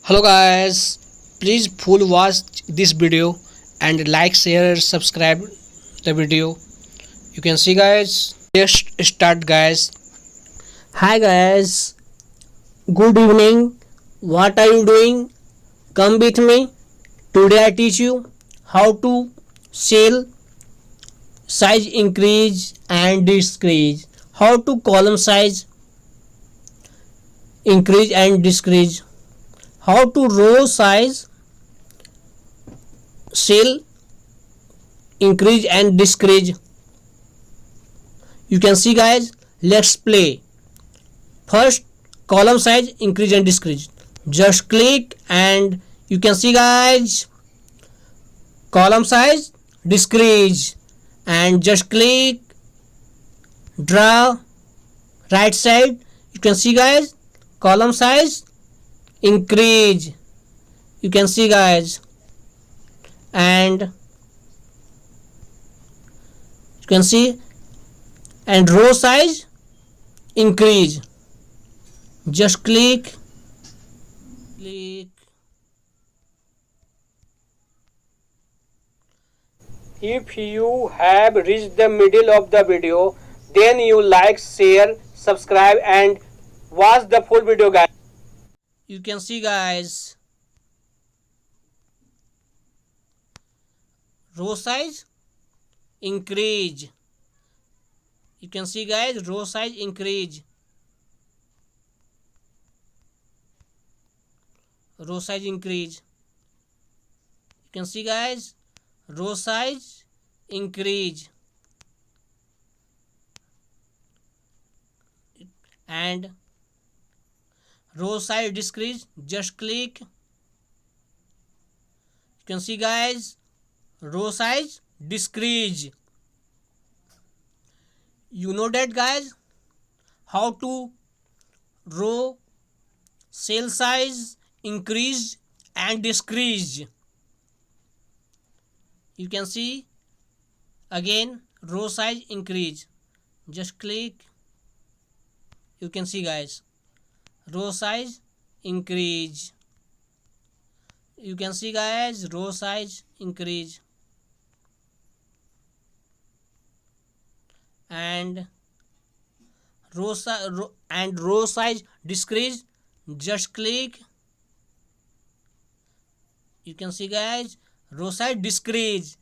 Hello guys, please full watch this video and like, share, subscribe the video. You can see guys. Let's start guys. Hi guys, good evening. What are you doing? Come with me. Today I teach you how to cell size increase and decrease. How to column size increase and decrease. How to row size cell increase and decrease. You can see guys. Let's play. First, column size increase and decrease. Just click and you can see guys, column size decrease, and just click, draw right side. You can see guys, column size increase. You can see guys, and you can see, and row size increase. Just click. If you have reached the middle of the video, then you like, share, subscribe and watch the full video guys. You can see guys, row size increase. You can see guys, row size increase. Row size increase. You can see guys, row size increase, and row size decrease. Just click. You can see guys, row size decrease. You know that guys, how to row cell size increase and decrease. You can see again, row size increase. Just click. You can see guys, row size increase. You can see guys, row size increase, and row size decrease. Just click. You can see guys, row size decrease.